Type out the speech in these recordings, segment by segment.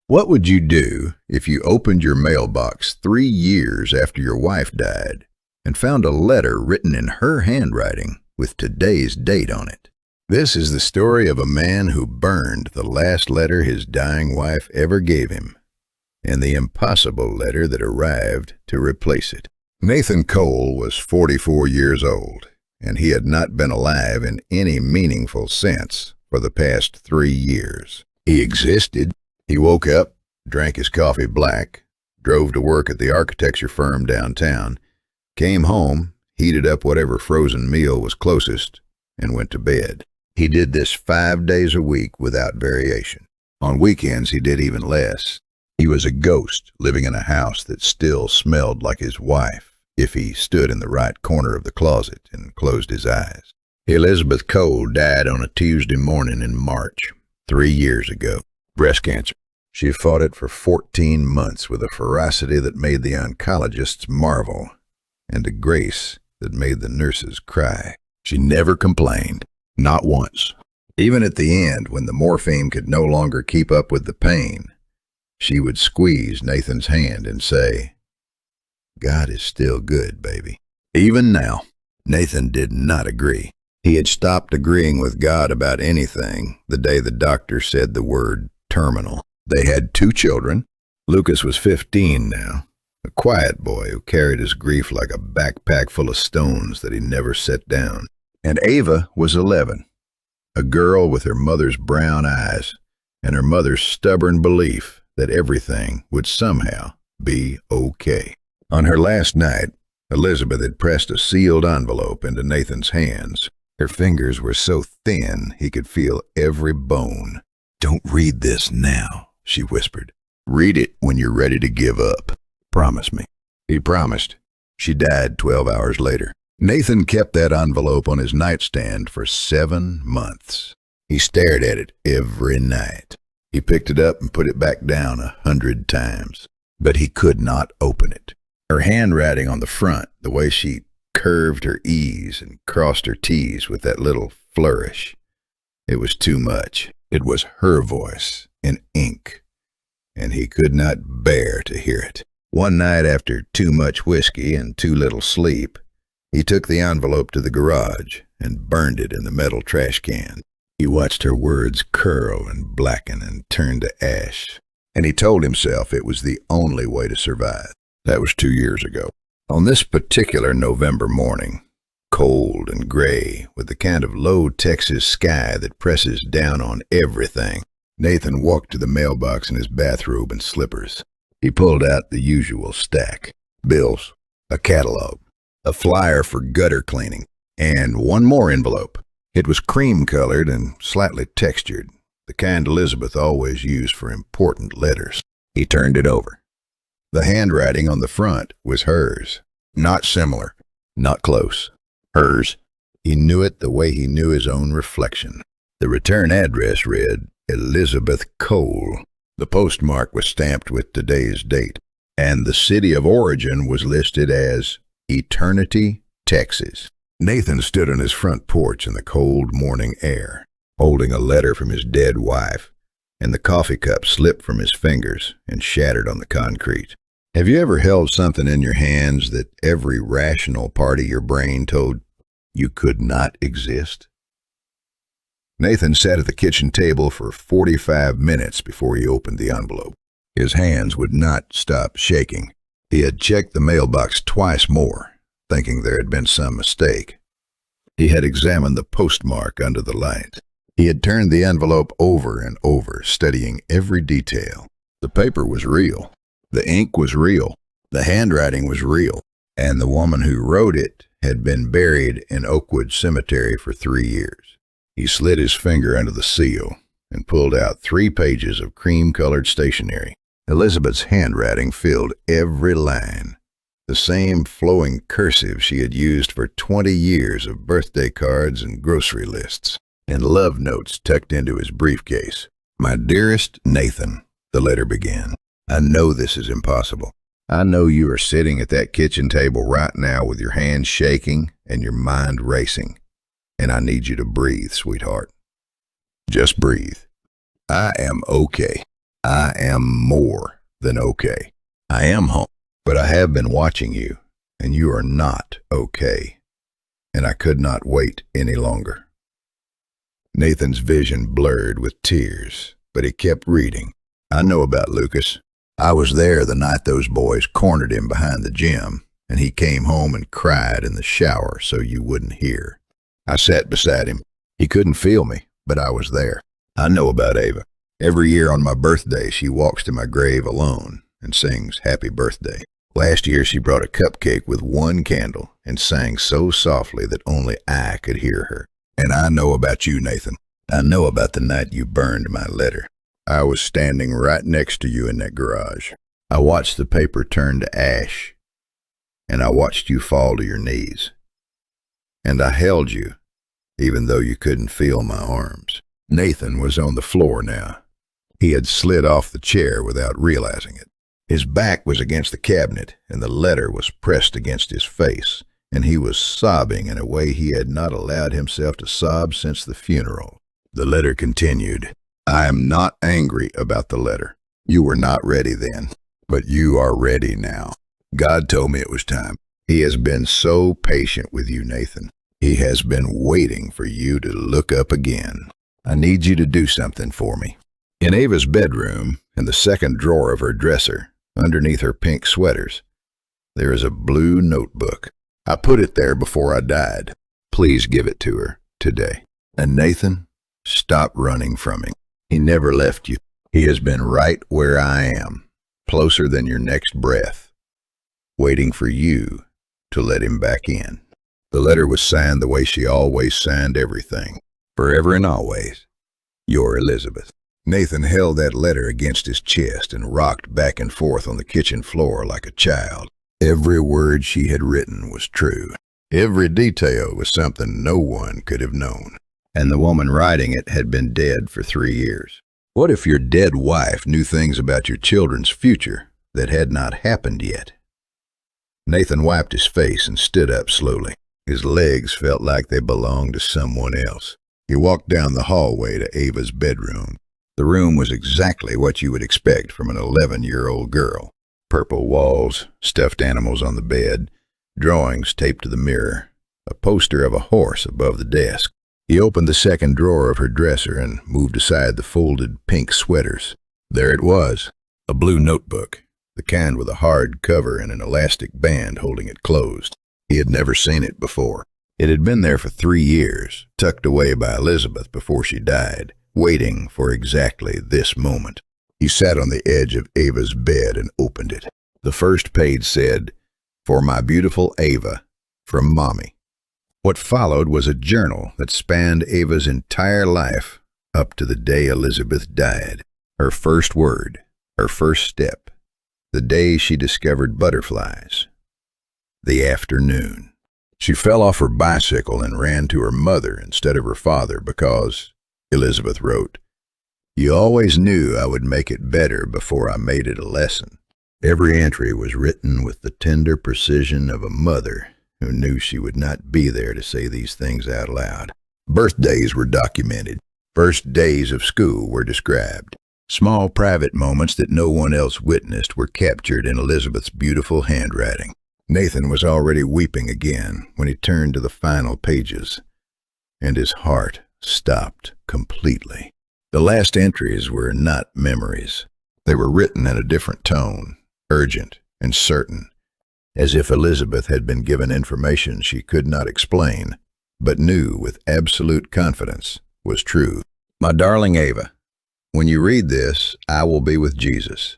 What would you do if you opened your mailbox 3 years after your wife died and found a letter written in her handwriting with today's date on it? This is the story of a man who burned the last letter his dying wife ever gave him, and the impossible letter that arrived to replace it. Nathan Cole was 44 years old, and he had not been alive in any meaningful sense for the past 3 years. He existed. He woke up, drank his coffee black, drove to work at the architecture firm downtown, came home, heated up whatever frozen meal was closest, and went to bed. He did this 5 days a week without variation. On weekends, he did even less. He was a ghost living in a house that still smelled like his wife if he stood in the right corner of the closet and closed his eyes. Elizabeth Cole died on a Tuesday morning in March, 3 years ago. Breast cancer. She fought it for 14 months with a ferocity that made the oncologists marvel and a grace that made the nurses cry. She never complained, not once. Even at the end, when the morphine could no longer keep up with the pain, she would squeeze Nathan's hand and say, "God is still good, baby." Even now, Nathan did not agree. He had stopped agreeing with God about anything the day the doctor said the word terminal. They had 2 children. Lucas was 15 now, a quiet boy who carried his grief like a backpack full of stones that he never set down. And Ava was 11, a girl with her mother's brown eyes and her mother's stubborn belief that everything would somehow be okay. On her last night, Elizabeth had pressed a sealed envelope into Nathan's hands. Her fingers were so thin he could feel every bone. "Don't read this now," she whispered. "Read it when you're ready to give up. Promise me." He promised. She died 12 hours later. Nathan kept that envelope on his nightstand for 7 months. He stared at it every night. He picked it up and put it back down 100 times. But he could not open it. Her handwriting on the front, the way she curved her E's and crossed her T's with that little flourish, it was too much. It was her voice in ink, and he could not bear to hear it. One night, after too much whiskey and too little sleep, he took the envelope to the garage and burned it in the metal trash can. He watched her words curl and blacken and turn to ash, and he told himself it was the only way to survive. That was 2 years ago. On this particular November morning, cold and gray, with the kind of low Texas sky that presses down on everything, Nathan walked to the mailbox in his bathrobe and slippers. He pulled out the usual stack: bills, a catalog, a flyer for gutter cleaning, and one more envelope. It was cream-colored and slightly textured, the kind Elizabeth always used for important letters. He turned it over. The handwriting on the front was hers. Not similar, not close. Hers. He knew it the way he knew his own reflection. The return address read, Elizabeth Cole. The postmark was stamped with today's date, and the city of origin was listed as Eternity, Texas. Nathan stood on his front porch in the cold morning air, holding a letter from his dead wife, and the coffee cup slipped from his fingers and shattered on the concrete. Have you ever held something in your hands that every rational part of your brain told you could not exist? Nathan sat at the kitchen table for 45 minutes before he opened the envelope. His hands would not stop shaking. He had checked the mailbox twice more, thinking there had been some mistake. He had examined the postmark under the light. He had turned the envelope over and over, studying every detail. The paper was real. The ink was real. The handwriting was real. And the woman who wrote it had been buried in Oakwood Cemetery for 3 years. He slid his finger under the seal and pulled out 3 pages of cream-colored stationery. Elizabeth's handwriting filled every line, the same flowing cursive she had used for 20 years of birthday cards and grocery lists, and love notes tucked into his briefcase. "My dearest Nathan," the letter began, "I know this is impossible. I know you are sitting at that kitchen table right now with your hands shaking and your mind racing, and I need you to breathe, sweetheart. Just breathe. I am okay. I am more than okay. I am home, but I have been watching you, and you are not okay. And I could not wait any longer. Nathan's vision blurred with tears, but he kept reading. I know about Lucas. I was there the night those boys cornered him behind the gym, and he came home and cried in the shower so you wouldn't hear. I sat beside him. He couldn't feel me, but I was there. I know about Ava. Every year on my birthday, she walks to my grave alone and sings happy birthday. Last year, she brought a cupcake with one candle and sang so softly that only I could hear her. And I know about you, Nathan. I know about the night you burned my letter. I was standing right next to you in that garage. I watched the paper turn to ash, and I watched you fall to your knees. And I held you, even though you couldn't feel my arms. Nathan was on the floor now. He had slid off the chair without realizing it. His back was against the cabinet, and the letter was pressed against his face, and he was sobbing in a way he had not allowed himself to sob since the funeral. The letter continued. I am not angry about the letter. You were not ready then, but you are ready now. God told me it was time. He has been so patient with you, Nathan. He has been waiting for you to look up again. I need you to do something for me. In Ava's bedroom, in the second drawer of her dresser, underneath her pink sweaters, there is a blue notebook. I put it there before I died. Please give it to her today. And Nathan, stop running from him. He never left you. He has been right where I am, closer than your next breath, waiting for you to let him back in. The letter was signed the way she always signed everything. Forever and always, your Elizabeth. Nathan held that letter against his chest and rocked back and forth on the kitchen floor like a child. Every word she had written was true. Every detail was something no one could have known. And the woman writing it had been dead for 3 years. What if your dead wife knew things about your children's future that had not happened yet? Nathan wiped his face and stood up slowly. His legs felt like they belonged to someone else. He walked down the hallway to Ava's bedroom. The room was exactly what you would expect from an 11-year-old girl. Purple walls, stuffed animals on the bed, drawings taped to the mirror, a poster of a horse above the desk. He opened the second drawer of her dresser and moved aside the folded pink sweaters. There it was, a blue notebook, the kind with a hard cover and an elastic band holding it closed. He had never seen it before. It had been there for 3 years, tucked away by Elizabeth before she died, waiting for exactly this moment. He sat on the edge of Ava's bed and opened it. The first page said, "For my beautiful Ava, from Mommy." What followed was a journal that spanned Ava's entire life up to the day Elizabeth died. Her first word, her first step, the day she discovered butterflies, the afternoon. She fell off her bicycle and ran to her mother instead of her father because, Elizabeth wrote, "You always knew I would make it better before I made it a lesson." Every entry was written with the tender precision of a mother who knew she would not be there to say these things out loud. Birthdays were documented. First days of school were described. Small private moments that no one else witnessed were captured in Elizabeth's beautiful handwriting. Nathan was already weeping again when he turned to the final pages, and his heart stopped completely. The last entries were not memories. They were written in a different tone, urgent and certain, as if Elizabeth had been given information she could not explain, but knew with absolute confidence was true. My darling Ava, when you read this, I will be with Jesus,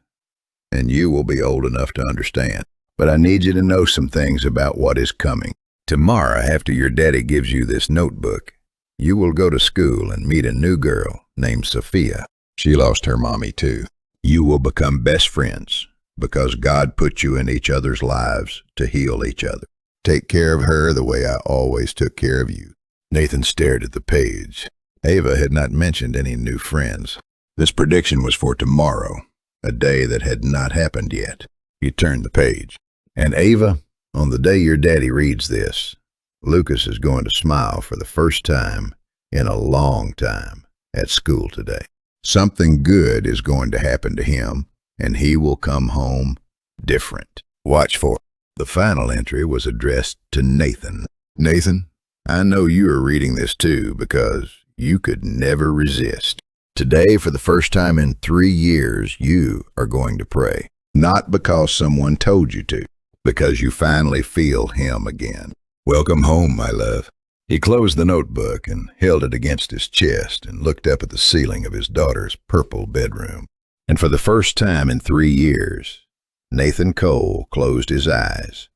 and you will be old enough to understand. But I need you to know some things about what is coming. Tomorrow, after your daddy gives you this notebook, you will go to school and meet a new girl named Sophia. She lost her mommy too. You will become best friends because God put you in each other's lives to heal each other. Take care of her the way I always took care of you. Nathan stared at the page. Ava had not mentioned any new friends. This prediction was for tomorrow, a day that had not happened yet. He turned the page. And Ava, on the day your daddy reads this, Lucas is going to smile for the first time in a long time at school today. Something good is going to happen to him, and he will come home different. Watch for it. The final entry was addressed to Nathan. Nathan, I know you are reading this too because you could never resist. Today, for the first time in 3 years, you are going to pray. Not because someone told you to, because you finally feel him again. Welcome home, my love. He closed the notebook and held it against his chest and looked up at the ceiling of his daughter's purple bedroom. And for the first time in 3 years, Nathan Cole closed his eyes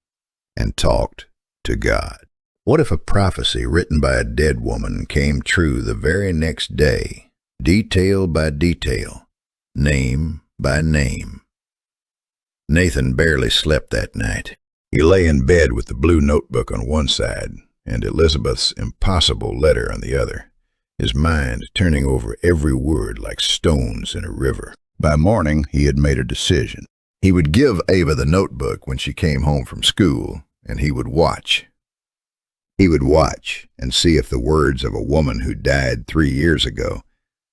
and talked to God. What if a prophecy written by a dead woman came true the very next day, detail by detail, name by name? Nathan barely slept that night. He lay in bed with the blue notebook on one side and Elizabeth's impossible letter on the other, his mind turning over every word like stones in a river. By morning, he had made a decision. He would give Ava the notebook when she came home from school, and he would watch. He would watch and see if the words of a woman who died 3 years ago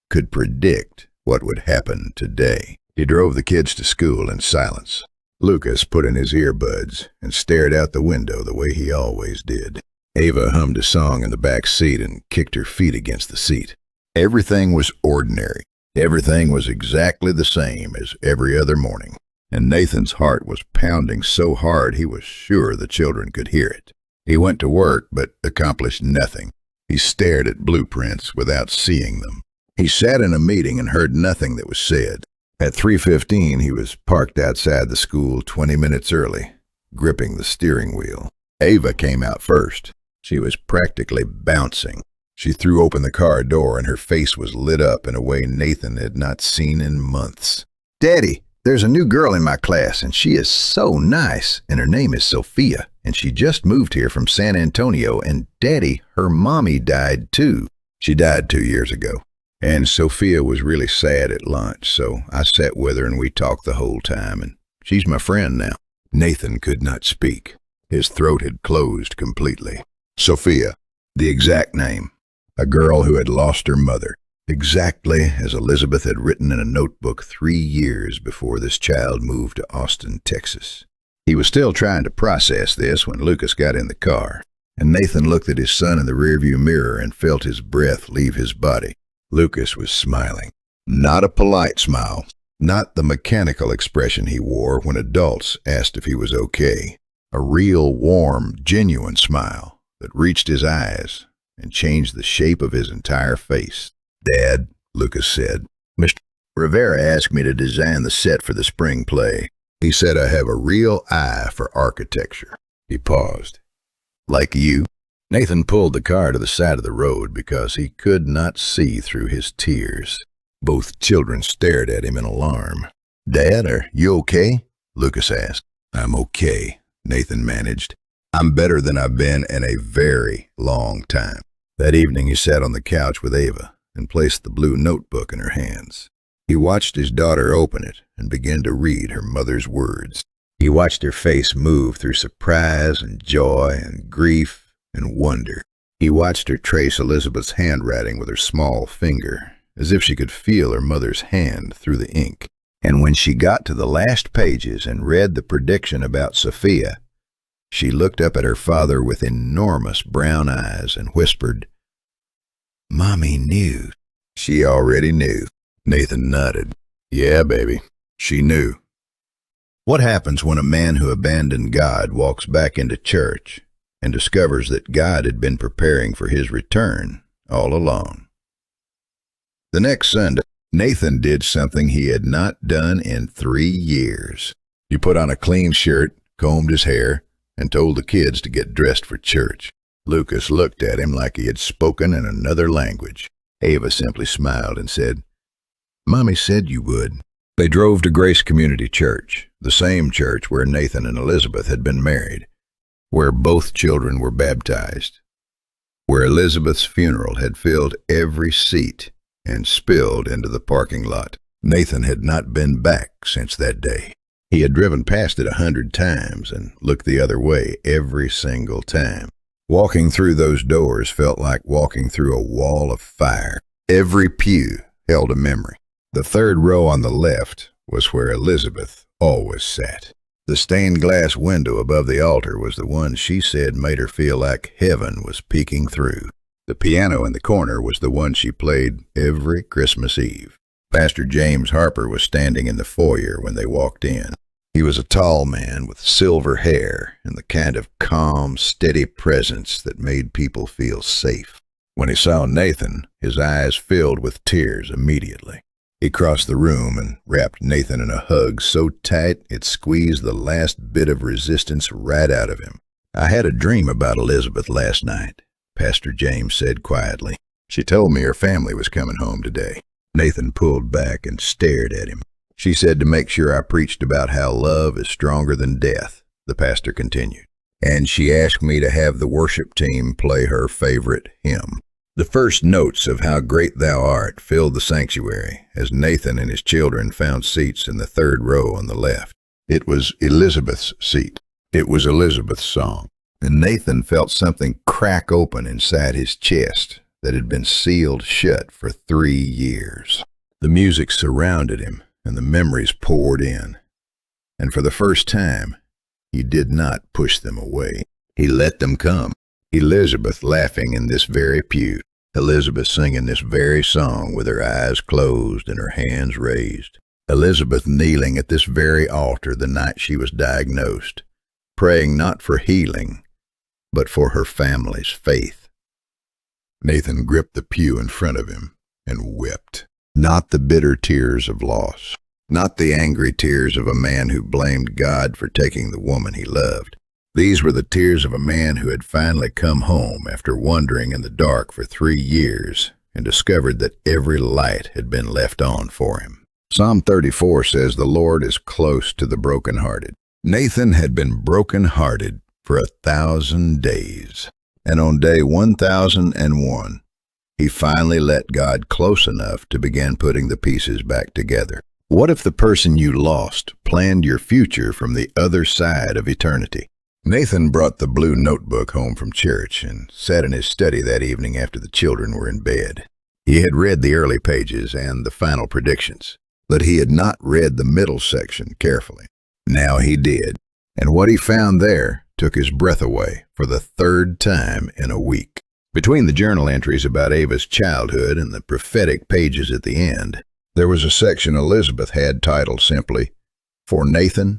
could predict what would happen today. He drove the kids to school in silence. Lucas put in his earbuds and stared out the window the way he always did. Ava hummed a song in the back seat and kicked her feet against the seat. Everything was ordinary. Everything was exactly the same as every other morning. And Nathan's heart was pounding so hard he was sure the children could hear it. He went to work but accomplished nothing. He stared at blueprints without seeing them. He sat in a meeting and heard nothing that was said. At 3:15, he was parked outside the school 20 minutes early, gripping the steering wheel. Ava came out first. She was practically bouncing. She threw open the car door and her face was lit up in a way Nathan had not seen in months. "Daddy, there's a new girl in my class and she is so nice, and her name is Sophia, and she just moved here from San Antonio, and Daddy, her mommy died too." She died 2 years ago. And Sophia was really sad at lunch, so I sat with her and we talked the whole time, and she's my friend now. Nathan could not speak. His throat had closed completely. Sophia, the exact name. A girl who had lost her mother, exactly as Elizabeth had written in a notebook 3 years before this child moved to Austin, Texas. He was still trying to process this when Lucas got in the car, and Nathan looked at his son in the rearview mirror and felt his breath leave his body. Lucas was smiling. Not a polite smile, not the mechanical expression he wore when adults asked if he was okay. A real, warm, genuine smile that reached his eyes and changed the shape of his entire face. "Dad," Lucas said, "Mr. Rivera asked me to design the set for the spring play. He said I have a real eye for architecture." He paused. "Like you?" Nathan pulled the car to the side of the road because he could not see through his tears. Both children stared at him in alarm. "Dad, are you okay?" Lucas asked. "I'm okay," Nathan managed. "I'm better than I've been in a very long time." That evening he sat on the couch with Ava and placed the blue notebook in her hands. He watched his daughter open it and begin to read her mother's words. He watched her face move through surprise and joy and grief and wonder. He watched her trace Elizabeth's handwriting with her small finger, as if she could feel her mother's hand through the ink. And when she got to the last pages and read the prediction about Sophia, she looked up at her father with enormous brown eyes and whispered, "Mommy knew." She already knew. Nathan nodded. "Yeah, baby, she knew." What happens when a man who abandoned God walks back into church and discovers that God had been preparing for his return all along? The next Sunday, Nathan did something he had not done in 3 years. He put on a clean shirt, combed his hair, and told the kids to get dressed for church. Lucas looked at him like he had spoken in another language. Ava simply smiled and said, "Mommy said you would." They drove to Grace Community Church, the same church where Nathan and Elizabeth had been married, where both children were baptized, where Elizabeth's funeral had filled every seat and spilled into the parking lot. Nathan had not been back since that day. He had driven past it 100 times and looked the other way every single time. Walking through those doors felt like walking through a wall of fire. Every pew held a memory. The third row on the left was where Elizabeth always sat. The stained glass window above the altar was the one she said made her feel like heaven was peeking through. The piano in the corner was the one she played every Christmas Eve. Pastor James Harper was standing in the foyer when they walked in. He was a tall man with silver hair and the kind of calm, steady presence that made people feel safe. When he saw Nathan, his eyes filled with tears immediately. He crossed the room and wrapped Nathan in a hug so tight it squeezed the last bit of resistance right out of him. "I had a dream about Elizabeth last night," Pastor James said quietly. "She told me her family was coming home today." Nathan pulled back and stared at him. "She said to make sure I preached about how love is stronger than death," the pastor continued. "And she asked me to have the worship team play her favorite hymn." The first notes of How Great Thou Art filled the sanctuary as Nathan and his children found seats in the third row on the left. It was Elizabeth's seat. It was Elizabeth's song. And Nathan felt something crack open inside his chest that had been sealed shut for 3 years. The music surrounded him and the memories poured in. And for the first time, he did not push them away. He let them come. Elizabeth laughing in this very pew. Elizabeth singing this very song with her eyes closed and her hands raised. Elizabeth kneeling at this very altar the night she was diagnosed, praying not for healing, but for her family's faith. Nathan gripped the pew in front of him and wept. Not the bitter tears of loss, not the angry tears of a man who blamed God for taking the woman he loved. These were the tears of a man who had finally come home after wandering in the dark for 3 years and discovered that every light had been left on for him. Psalm 34 says the Lord is close to the brokenhearted. Nathan had been brokenhearted for 1,000 days, and on day 1,001, he finally let God close enough to begin putting the pieces back together. What if the person you lost planned your future from the other side of eternity? Nathan brought the blue notebook home from church and sat in his study that evening after the children were in bed. He had read the early pages and the final predictions, but he had not read the middle section carefully. Now he did, and what he found there took his breath away for the 3rd time in a week. Between the journal entries about Ava's childhood and the prophetic pages at the end, there was a section Elizabeth had titled simply, "For Nathan,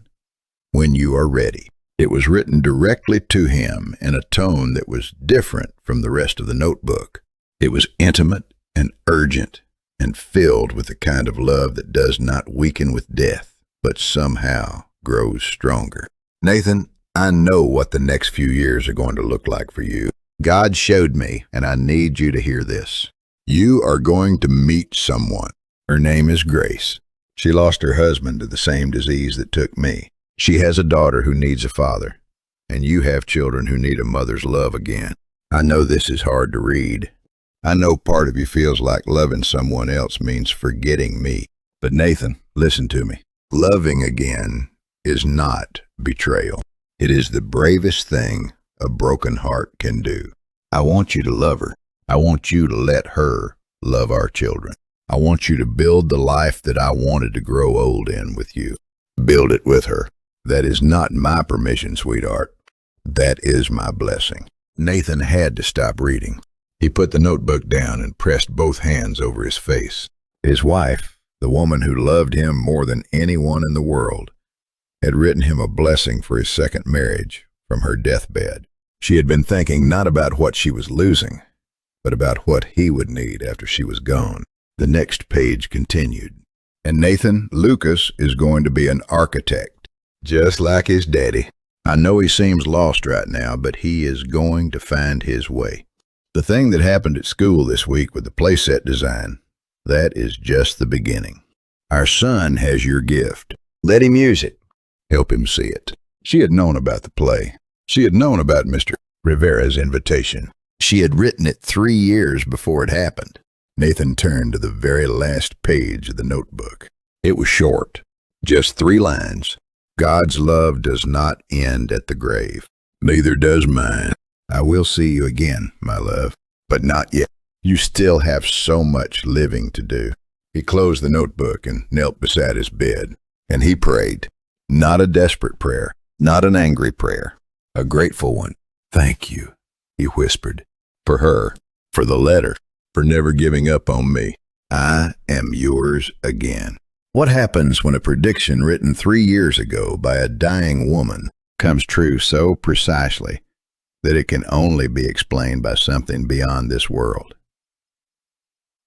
When You Are Ready." It was written directly to him in a tone that was different from the rest of the notebook. It was intimate and urgent and filled with the kind of love that does not weaken with death, but somehow grows stronger. "Nathan, I know what the next few years are going to look like for you. God showed me, and I need you to hear this. You are going to meet someone. Her name is Grace. She lost her husband to the same disease that took me. She has a daughter who needs a father, and you have children who need a mother's love again. I know this is hard to read. I know part of you feels like loving someone else means forgetting me. But Nathan, listen to me. Loving again is not betrayal. It is the bravest thing a broken heart can do. I want you to love her. I want you to let her love our children. I want you to build the life that I wanted to grow old in with you. Build it with her. That is not my permission, sweetheart. That is my blessing." Nathan had to stop reading. He put the notebook down and pressed both hands over his face. His wife, the woman who loved him more than anyone in the world, had written him a blessing for his second marriage from her deathbed. She had been thinking not about what she was losing, but about what he would need after she was gone. The next page continued. "And Nathan, Lucas is going to be an architect, just like his daddy. I know he seems lost right now, but he is going to find his way. The thing that happened at school this week with the playset design, that is just the beginning. Our son has your gift. Let him use it. Help him see it." She had known about the play. She had known about Mr. Rivera's invitation. She had written it 3 years before it happened. Nathan turned to the very last page of the notebook. It was short, just 3 lines. "God's love does not end at the grave. Neither does mine. I will see you again, my love, but not yet. You still have so much living to do. He closed the notebook and knelt beside his bed, and he prayed. Not a desperate prayer, not an angry prayer, a grateful one. Thank you, he whispered, for her, for the letter, for never giving up on me. I am yours again. What happens when a prediction written 3 years ago by a dying woman comes true so precisely that it can only be explained by something beyond this world?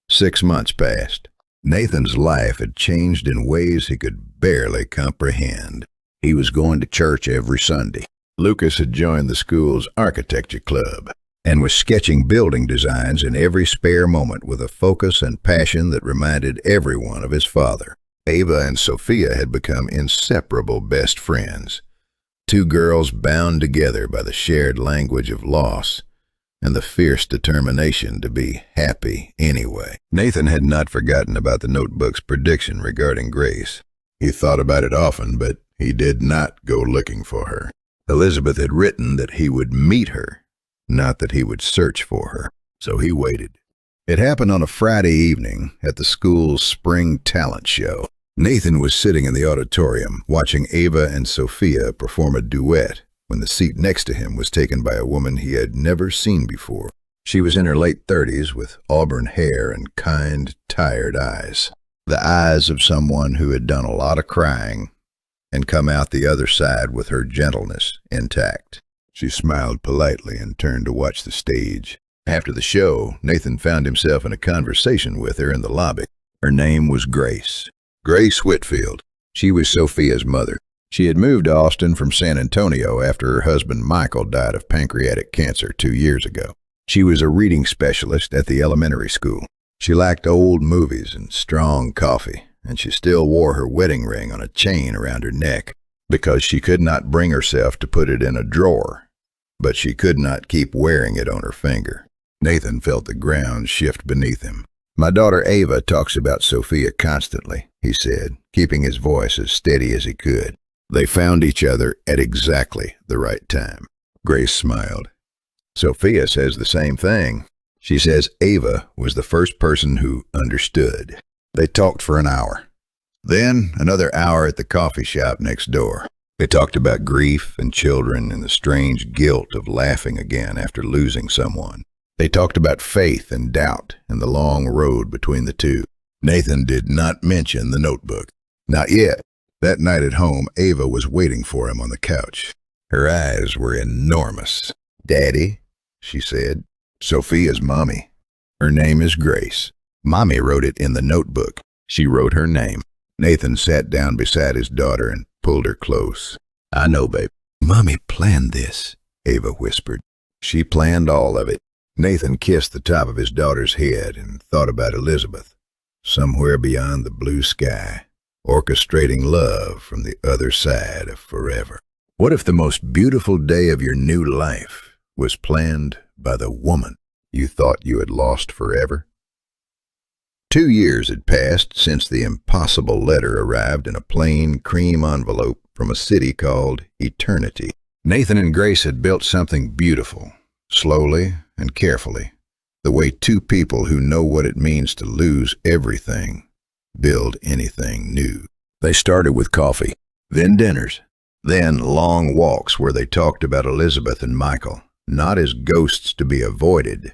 6 months passed. Nathan's life had changed in ways he could barely comprehend. He was going to church every Sunday. Lucas had joined the school's architecture club and was sketching building designs in every spare moment with a focus and passion that reminded everyone of his father. Ava and Sophia had become inseparable best friends, 2 girls bound together by the shared language of loss and the fierce determination to be happy anyway. Nathan had not forgotten about the notebook's prediction regarding Grace. He thought about it often, but he did not go looking for her. Elizabeth had written that he would meet her, not that he would search for her, so he waited. It happened on a Friday evening at the school's spring talent show. Nathan was sitting in the auditorium watching Ava and Sophia perform a duet when the seat next to him was taken by a woman he had never seen before. She was in her late 30s with auburn hair and kind, tired eyes. The eyes of someone who had done a lot of crying and come out the other side with her gentleness intact. She smiled politely and turned to watch the stage. After the show, Nathan found himself in a conversation with her in the lobby. Her name was Grace. Grace Whitfield. She was Sophia's mother. She had moved to Austin from San Antonio after her husband Michael died of pancreatic cancer 2 years ago. She was a reading specialist at the elementary school. She liked old movies and strong coffee, and she still wore her wedding ring on a chain around her neck because she could not bring herself to put it in a drawer, but she could not keep wearing it on her finger. Nathan felt the ground shift beneath him. My daughter Ava talks about Sophia constantly, he said, keeping his voice as steady as he could. They found each other at exactly the right time. Grace smiled. Sophia says the same thing. She says Ava was the first person who understood. They talked for an hour. Then another hour at the coffee shop next door. They talked about grief and children and the strange guilt of laughing again after losing someone. They talked about faith and doubt and the long road between the two. Nathan did not mention the notebook. Not yet. That night at home, Ava was waiting for him on the couch. Her eyes were enormous. "Daddy," she said. "Sophia's mommy. Her name is Grace. Mommy wrote it in the notebook. She wrote her name." Nathan sat down beside his daughter and pulled her close. "I know, babe. Mommy planned this," Ava whispered. "She planned all of it." Nathan kissed the top of his daughter's head and thought about Elizabeth, somewhere beyond the blue sky, orchestrating love from the other side of forever. What if the most beautiful day of your new life was planned by the woman you thought you had lost forever? 2 years had passed since the impossible letter arrived in a plain cream envelope from a city called Eternity. Nathan and Grace had built something beautiful, slowly and carefully, the way 2 people who know what it means to lose everything build anything new. They started with coffee, then dinners, then long walks where they talked about Elizabeth and Michael, not as ghosts to be avoided,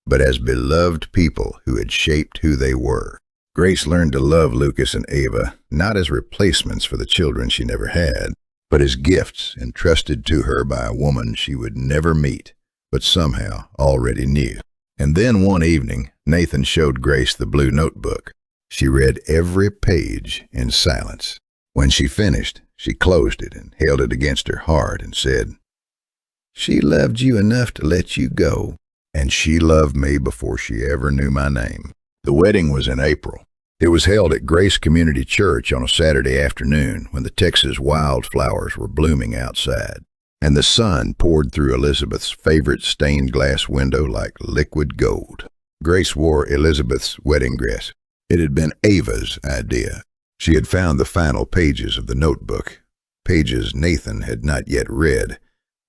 but as beloved people who had shaped who they were. Grace learned to love Lucas and Ava, not as replacements for the children she never had, but as gifts entrusted to her by a woman she would never meet, but somehow already knew. And then one evening, Nathan showed Grace the blue notebook. She read every page in silence. When she finished, she closed it and held it against her heart and said, "She loved you enough to let you go, and she loved me before she ever knew my name." The wedding was in April. It was held at Grace Community Church on a Saturday afternoon when the Texas wildflowers were blooming outside, and the sun poured through Elizabeth's favorite stained glass window like liquid gold. Grace wore Elizabeth's wedding dress. It had been Ava's idea. She had found the final pages of the notebook, pages Nathan had not yet read,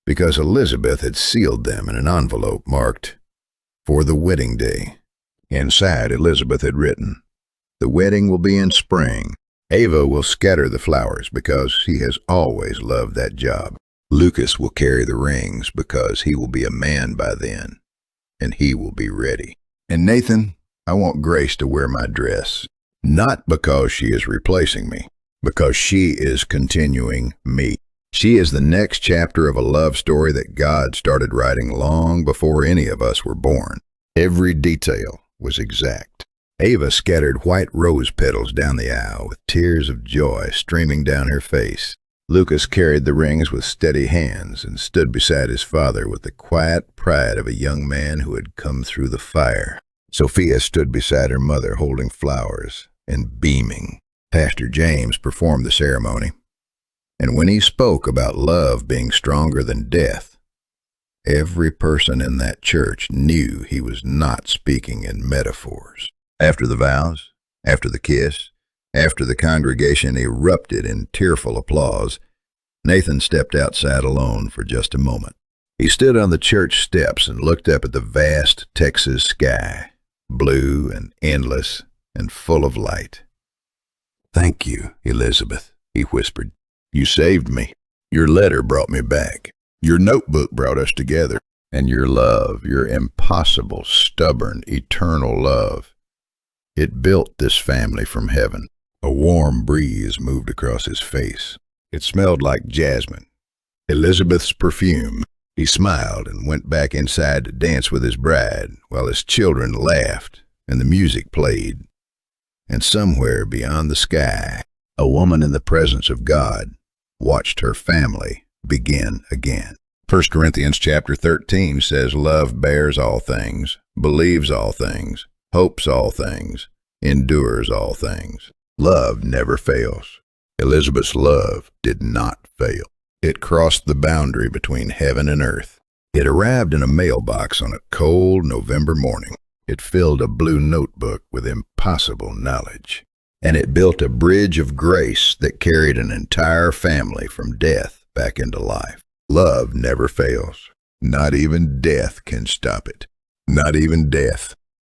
because Elizabeth had sealed them in an envelope marked, "For the wedding day." Inside, Elizabeth had written, The wedding will be in spring. Ava will scatter the flowers because he has always loved that job. Lucas will carry the rings because he will be a man by then, and he will be ready. And Nathan, I want Grace to wear my dress, not because she is replacing me, because she is continuing me. She is the next chapter of a love story that God started writing long before any of us were born. Every detail was exact. Ava scattered white rose petals down the aisle with tears of joy streaming down her face. Lucas carried the rings with steady hands and stood beside his father with the quiet pride of a young man who had come through the fire. Sophia stood beside her mother holding flowers and beaming. Pastor James performed the ceremony, and when he spoke about love being stronger than death, every person in that church knew he was not speaking in metaphors. After the vows, after the kiss, after the congregation erupted in tearful applause, Nathan stepped outside alone for just a moment. He stood on the church steps and looked up at the vast Texas sky, blue and endless and full of light. "Thank you, Elizabeth," he whispered. "You saved me. Your letter brought me back. Your notebook brought us together. And your love, your impossible, stubborn, eternal love, it built this family from heaven." A warm breeze moved across his face. It smelled like jasmine, Elizabeth's perfume. He smiled and went back inside to dance with his bride while his children laughed and the music played. And somewhere beyond the sky, a woman in the presence of God watched her family begin again. 1 Corinthians chapter 13 says, "Love bears all things, believes all things, hopes all things, endures all things." Love never fails. Elizabeth's love did not fail. It crossed the boundary between heaven and earth. It arrived in a mailbox on a cold November morning. It filled a blue notebook with impossible knowledge. And it built a bridge of grace that carried an entire family from death back into life. Love never fails. Not even death can stop it. Not even death.